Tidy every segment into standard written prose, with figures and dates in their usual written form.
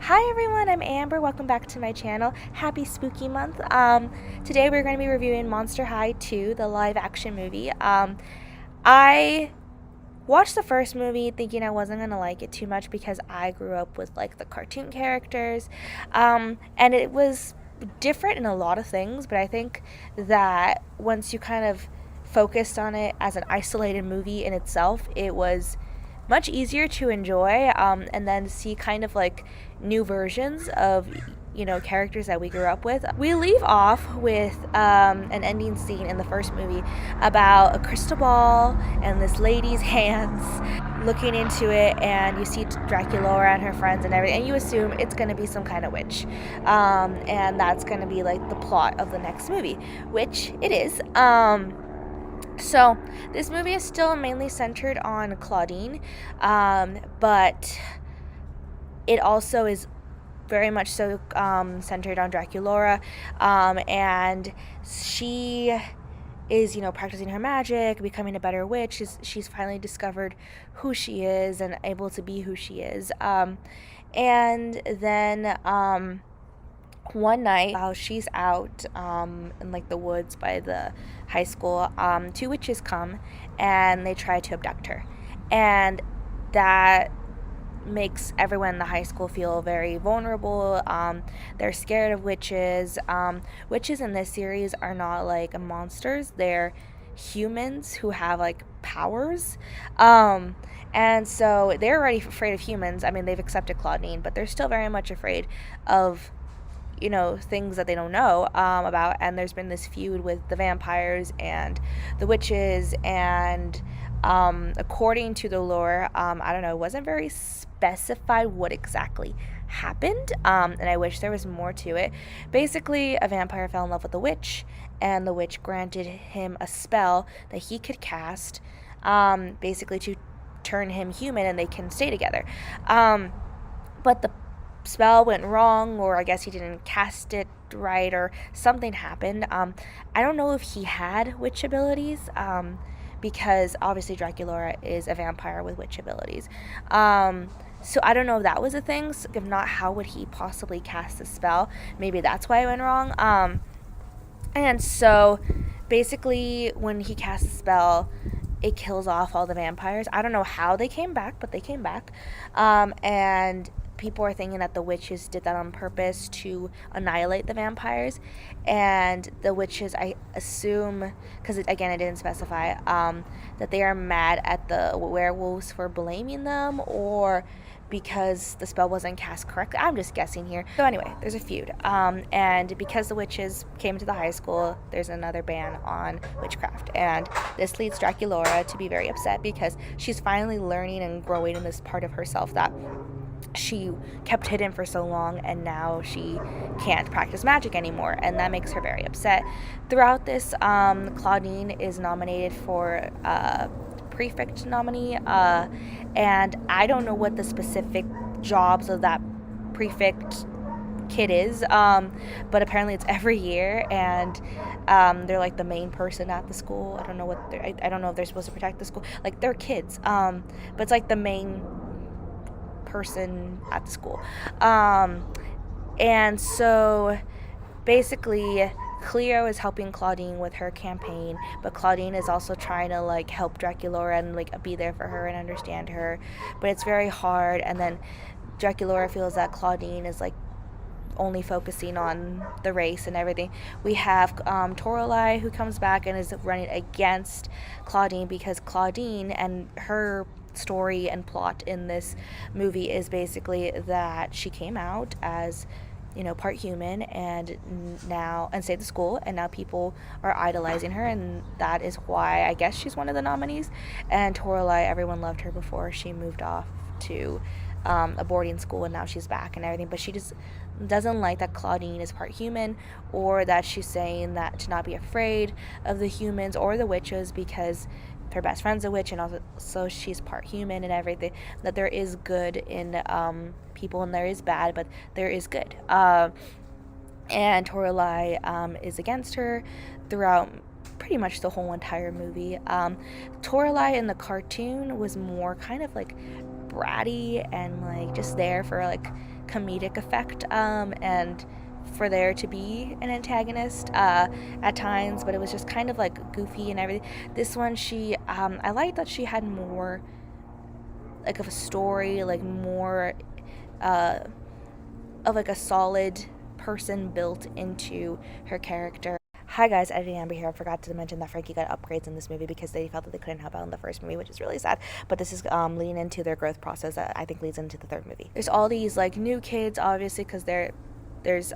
Hi everyone, I'm Amber. Welcome back to my channel. Happy Spooky Month. Today we're going to be reviewing Monster High 2, the live action movie. I watched the first movie thinking I wasn't going to like it too much because I grew up with like the cartoon characters. And it was different in a lot of things, but I think that once you kind of focused on it as an isolated movie in itself, it was much easier to enjoy, and then see kind of like new versions of characters that we grew up with. We leave off with an ending scene in the first movie about a crystal ball and this lady's hands looking into it, and you see Draculaura and her friends and everything, and you assume it's going to be some kind of witch, and that's going to be like the plot of the next movie, which it is. So this movie is still mainly centered on Claudine, but it also is very much so centered on Draculaura, and she is, practicing her magic, becoming a better witch. She's finally discovered who she is and able to be who she is. And then one night while she's out in like the woods by the high school, two witches come and they try to abduct her, and that makes everyone in the high school feel very vulnerable. They're scared of witches. Witches in this series are not like monsters, they're humans who have like powers, and so they're already afraid of humans. I mean, they've accepted Claudine, but they're still very much afraid of things that they don't know about. And there's been this feud with the vampires and the witches, and according to the lore, I don't know, it wasn't very specified what exactly happened, and I wish there was more to it. Basically, a vampire fell in love with a witch, and the witch granted him a spell that he could cast, basically to turn him human, and they can stay together. But the spell went wrong, or I guess he didn't cast it right, or something happened. I don't know if he had witch abilities, because obviously Draculaura is a vampire with witch abilities. So I don't know if that was a thing. So if not, how would he possibly cast the spell? Maybe that's why it went wrong. And so basically when he casts the spell, it kills off all the vampires. I don't know how they came back, but they came back. And people are thinking that the witches did that on purpose to annihilate the vampires, and the witches, I assume, because again it didn't specify, that they are mad at the werewolves for blaming them, or because the spell wasn't cast correctly. I'm just guessing here. So anyway, there's a feud, and because the witches came to the high school, there's another ban on witchcraft, and this leads Draculaura to be very upset because she's finally learning and growing in this part of herself that she kept hidden for so long, and now she can't practice magic anymore, and that makes her very upset. Throughout this, Claudine is nominated for prefect nominee, and I don't know what the specific jobs of that prefect kid is, but apparently it's every year, and they're like the main person at the school. I don't know what I don't know if they're supposed to protect the school, like they're kids, but it's like the main person at the school. And so basically Cleo is helping Claudine with her campaign, but Claudine is also trying to like help Draculaura and like be there for her and understand her, but it's very hard. And then Draculaura feels that Claudine is like only focusing on the race and everything. We have Toralei, who comes back and is running against Claudine, because Claudine and her story and plot in this movie is basically that she came out as part human, and saved the school, and now people are idolizing her, and that is why I guess she's one of the nominees. And Toralei, everyone loved her before she moved off to a boarding school, and now she's back and everything, but she just doesn't like that Claudine is part human, or that she's saying that to not be afraid of the humans or the witches because her best friend's a witch, and also she's part human and everything, that there is good in people and there is bad, but there is good. And Toralei is against her throughout pretty much the whole entire movie. Toralei in the cartoon was more kind of like bratty and like just there for like comedic effect, and for there to be an antagonist at times, but it was just kind of like goofy and everything. This one, I liked that she had more like of a story, like more uh, of like a solid person built into her character. Hi guys, Editing Amber here. I forgot to mention that Frankie got upgrades in this movie because they felt that they couldn't help out in the first movie, which is really sad. But this is leading into their growth process that I think leads into the third movie. There's all these like new kids, obviously, because there's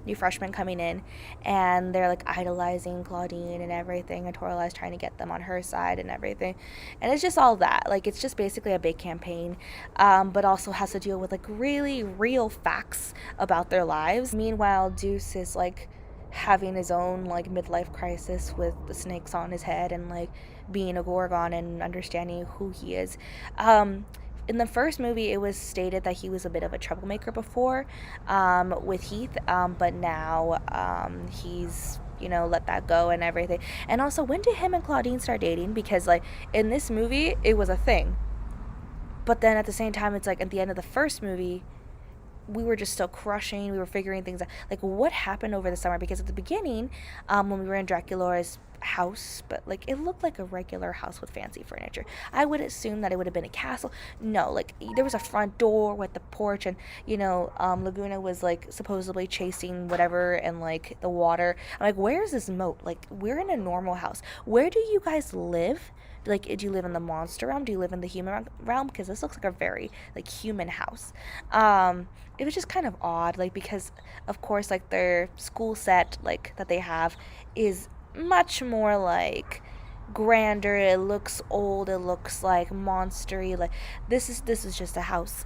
new freshmen coming in, and they're like idolizing Claudine and everything, and Toralai's trying to get them on her side and everything, and it's just all that, like, it's just basically a big campaign, but also has to deal with like really real facts about their lives. Meanwhile, Deuce is like having his own like midlife crisis with the snakes on his head and like being a Gorgon and understanding who he is. In the first movie, it was stated that he was a bit of a troublemaker before, with Heath, but now he's, you know, let that go and everything. And also, when did him and Claudine start dating? Because like in this movie, it was a thing, but then at the same time, it's like at the end of the first movie, we were just still crushing. We were figuring things out. Like, what happened over the summer? Because at the beginning, when we were in Dracula's house, but like it looked like a regular house with fancy furniture. I would assume that it would have been a castle. No, like there was a front door with the porch, and you know, Laguna was like supposedly chasing whatever and like the water. I'm like, where's this moat? Like, we're in a normal house. Where do you guys live? Like, do you live in the monster realm? Do you live in the human realm? Because this looks like a very like human house. It was just kind of odd, like, because of course like their school set like that they have is much more like grander. It looks old, it looks like monstery. Like this is just a house.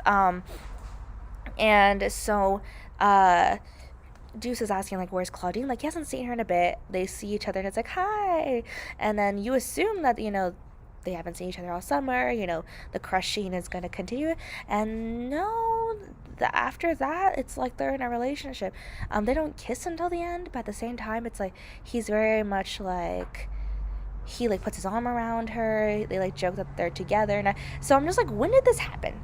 And so Deuce is asking like, where's Claudine? Like, he hasn't seen her in a bit. They see each other and it's like, hi, and then you assume that, you know, they haven't seen each other all summer, you know, the crushing is going to continue. And no, after that, it's like they're in a relationship. They don't kiss until the end, but at the same time, it's like he's very much like, he like puts his arm around her. They like joke that they're together. And so I'm just like, when did this happen?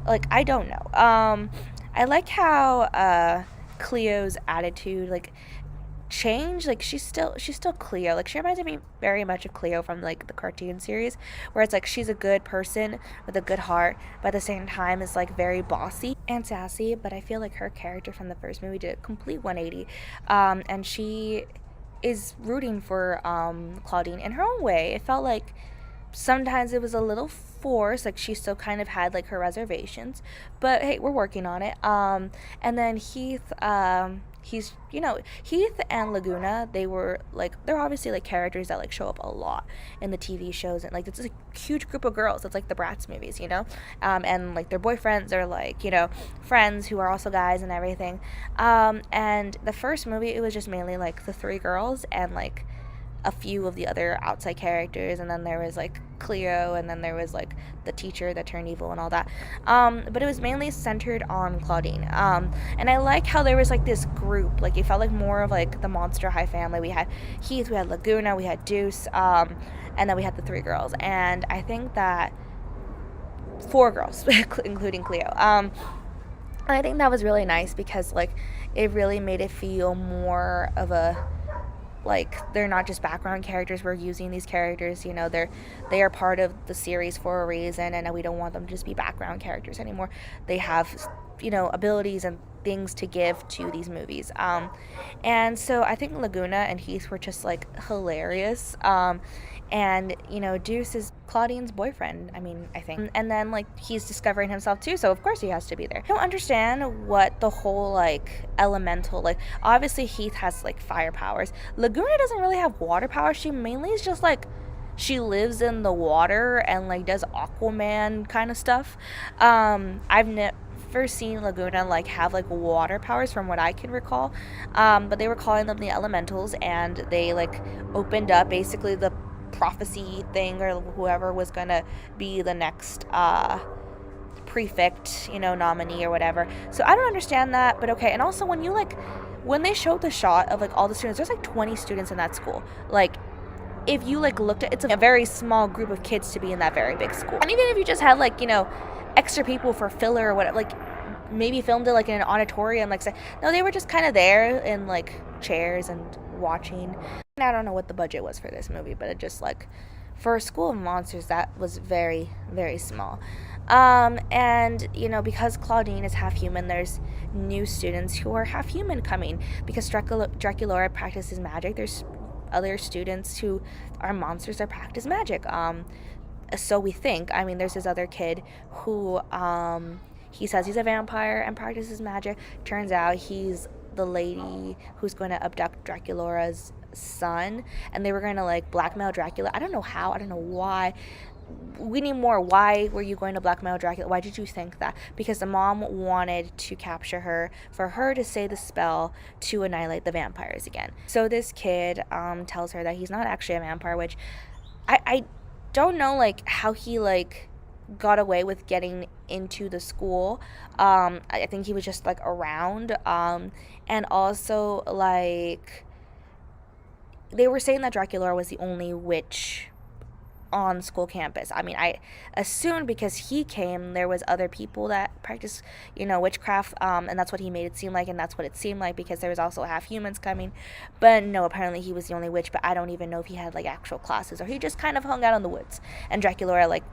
Like, I don't know. I like how Cleo's attitude like change. Like, she's still Cleo. Like, she reminds me very much of Cleo from like the cartoon series, where it's like she's a good person with a good heart, but at the same time is like very bossy and sassy. But I feel like her character from the first movie did a complete 180, and she is rooting for Claudine in her own way. It felt like sometimes it was a little forced, like she still kind of had like her reservations, but hey, we're working on it. And then Heath, he's, you know, Heath and Laguna, they're obviously like characters that like show up a lot in the TV shows, and like it's a huge group of girls. It's like the Bratz movies, you know, and like their boyfriends are like, you know, friends who are also guys and everything. And the first movie, it was just mainly like the three girls and like a few of the other outside characters, and then there was like Cleo, and then there was like the teacher that turned evil and all that, but it was mainly centered on Claudine, and I like how there was like this group, like it felt like more of like the Monster High family. We had Heath, we had Laguna, we had Deuce, and then we had the three girls, and I think that four girls including Cleo. I think that was really nice because like it really made it feel more of a, like, they're not just background characters. We're using these characters, you know, they are part of the series for a reason, and we don't want them to just be background characters anymore. They have, you know, abilities and things to give to these movies. And so I think Laguna and Heath were just like hilarious. And you know, Deuce is Claudine's boyfriend, I mean, I think, and then like he's discovering himself too, so of course he has to be there. I don't understand what the whole like elemental, like obviously Heath has like fire powers. Laguna doesn't really have water powers. She mainly is just like, she lives in the water and like does Aquaman kind of stuff. I've never seen Laguna like have like water powers from what I can recall, but they were calling them the elementals, and they like opened up basically the prophecy thing, or whoever was gonna be the next prefect, you know, nominee or whatever. So I don't understand that, but okay. And also when they showed the shot of like all the students, there's like 20 students in that school. Like, if you like looked at, it's like a very small group of kids to be in that very big school. And even if you just had like, you know, extra people for filler or whatever, like maybe filmed it like in an auditorium. Like, no, they were just kind of there in like chairs and watching. I don't know what the budget was for this movie, but it just like for a school of monsters, that was very, very small. And because Claudine is half human, there's new students who are half human coming because Draculaura practices magic. There's other students who are monsters that practice magic. So we think. I mean, there's this other kid who he says he's a vampire and practices magic. Turns out he's the lady who's going to abduct Draculaura's son, and they were going to like blackmail Dracula. I don't know how, I don't know why. We need more. Why were you going to blackmail Dracula? Why did you think that? Because the mom wanted to capture her for her to say the spell to annihilate the vampires again. So this kid tells her that he's not actually a vampire, which I don't know like how he like got away with getting into the school. I think he was just like around, and also like they were saying that Draculaura was the only witch on school campus. I mean, I assumed because he came, there was other people that practice, witchcraft, and that's what he made it seem like, and that's what it seemed like because there was also half humans coming. But no, apparently he was the only witch, but I don't even know if he had like actual classes or he just kind of hung out in the woods, and Draculaura like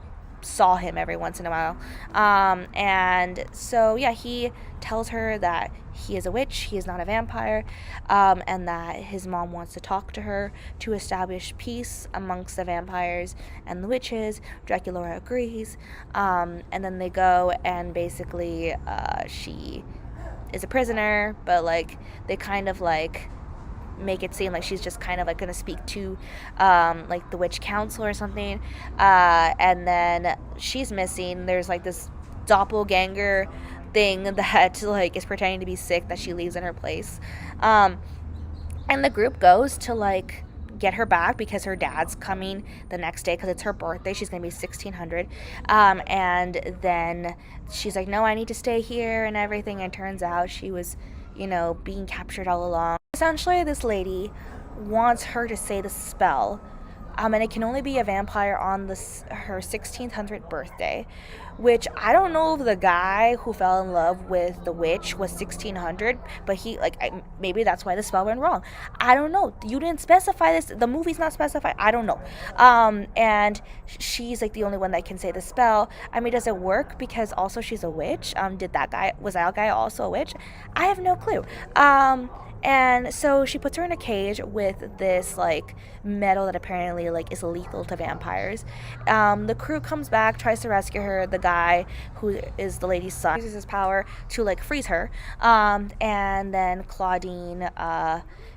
saw him every once in a while. And so yeah, he tells her that he is a witch, he is not a vampire, and that his mom wants to talk to her to establish peace amongst the vampires and the witches. Draculaura agrees, and then they go, and basically she is a prisoner, but like they kind of like make it seem like she's just kind of like gonna speak to like the witch council or something, and then she's missing. There's like this doppelganger thing that like is pretending to be sick that she leaves in her place, and the group goes to like get her back because her dad's coming the next day because it's her birthday. She's gonna be 1600, and then she's like, no, I need to stay here and everything, and turns out she was being captured all along. Essentially, this lady wants her to say the spell, and it can only be a vampire on her 1600th birthday, which I don't know if the guy who fell in love with the witch was 1600, but he maybe that's why the spell went wrong. I don't know. You didn't specify this. The movie's not specified. I don't know. And she's like the only one that can say the spell. I mean, does it work because also she's a witch? Was that guy also a witch? I have no clue. And so she puts her in a cage with this like metal that apparently like is lethal to vampires. The crew comes back, tries to rescue her. The guy who is the lady's son uses his power to like freeze her. And then Claudine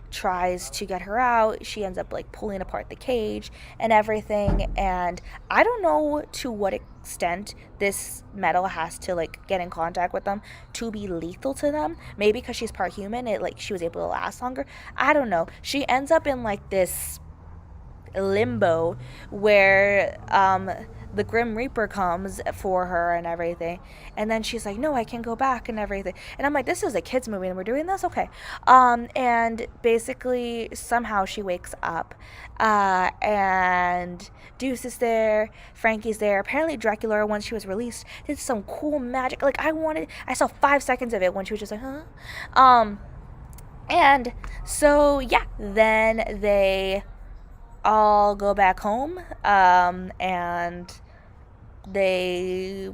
tries to get her out. She ends up like pulling apart the cage and everything, and I don't know to what extent this metal has to like get in contact with them to be lethal to them. Maybe because she's part human, she was able to last longer. I don't know. She ends up in like this limbo where the Grim Reaper comes for her and everything, and then she's like, no, I can go back and everything, and I'm like, this is a kids movie and we're doing this, okay. And basically somehow she wakes up, and Deuce is there, Frankie's there. Apparently Draculaura, once she was released, did some cool magic. Like I saw 5 seconds of it when she was just like, huh. And so yeah, then they all go back home, and they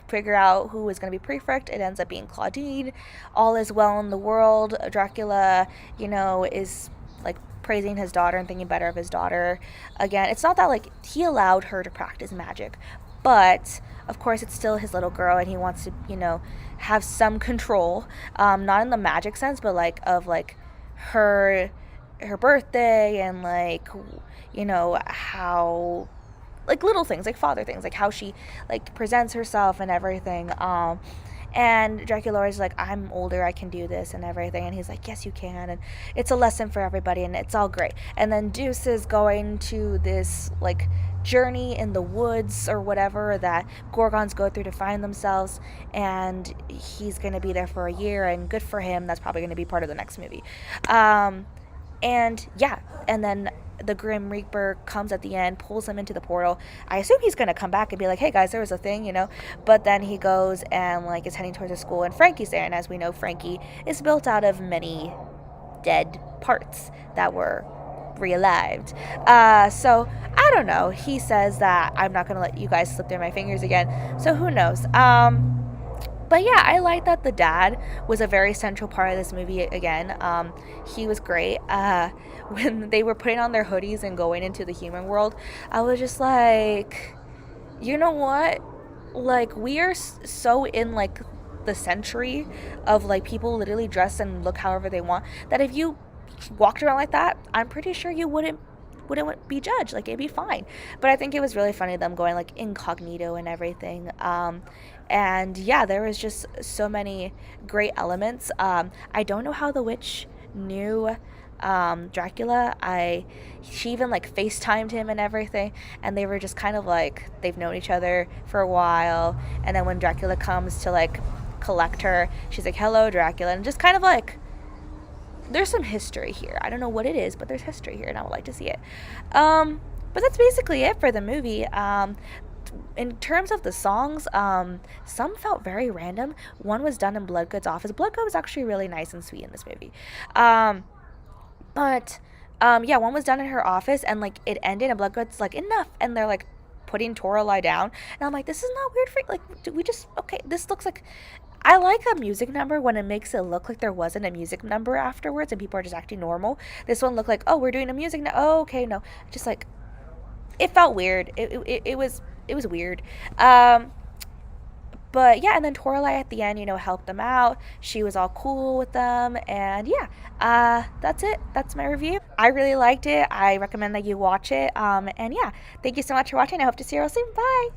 figure out who is going to be prefect. It ends up being Claudine. All is well in the world. Dracula, is like praising his daughter and thinking better of his daughter. Again, it's not that like he allowed her to practice magic, but of course it's still his little girl and he wants to, have some control, not in the magic sense, but like of like her birthday and like how like little things, like father things, like how she like presents herself and everything. And Draculaura's like, I'm older, I can do this and everything, and he's like, yes you can, and it's a lesson for everybody and it's all great. And then Deuce is going to this like journey in the woods or whatever that Gorgons go through to find themselves, and he's going to be there for a year, and good for him. That's probably going to be part of the next movie. And yeah, and then the Grim Reaper comes at the end, pulls him into the portal. I assume he's gonna come back and be like, "Hey guys, there was a thing," you know. But then he goes and like is heading towards the school, and Frankie's there. And as we know, Frankie is built out of many dead parts that were relived. So I don't know. He says that I'm not gonna let you guys slip through my fingers again. So who knows? But yeah, I like that the dad was a very central part of this movie again. He was great. When they were putting on their hoodies and going into the human world, I was just like, you know what? Like, we are so in like the century of like people literally dress and look however they want that if you walked around like that, I'm pretty sure you wouldn't be judged. Like, it'd be fine. But I think it was really funny them going like incognito and everything. And yeah, there was just so many great elements. I don't know how the witch knew Dracula. She even like FaceTimed him and everything, and they were just kind of like they've known each other for a while. And then when Dracula comes to like collect her, she's like, "Hello, Dracula," and just kind of like there's some history here. I don't know what it is, but there's history here, and I would like to see it. But that's basically it for the movie. In terms of the songs, some felt very random. One was done in Bloodgood's office. Bloodgood was actually really nice and sweet in this movie. But yeah, one was done in her office, and like it ended, and Bloodgood's like enough, and they're like putting Toralei down, and I'm like, this is not weird for like, do we just okay? This looks like I like a music number when it makes it look like there wasn't a music number afterwards and people are just acting normal. This one looked like, oh, we're doing a music now. Oh, okay, no, just like it felt weird. It was weird. But yeah, and then Toralei at the end, helped them out. She was all cool with them, and yeah, that's it. That's my review. I really liked it. I recommend that you watch it. And yeah, thank you so much for watching. I hope to see you all soon. Bye.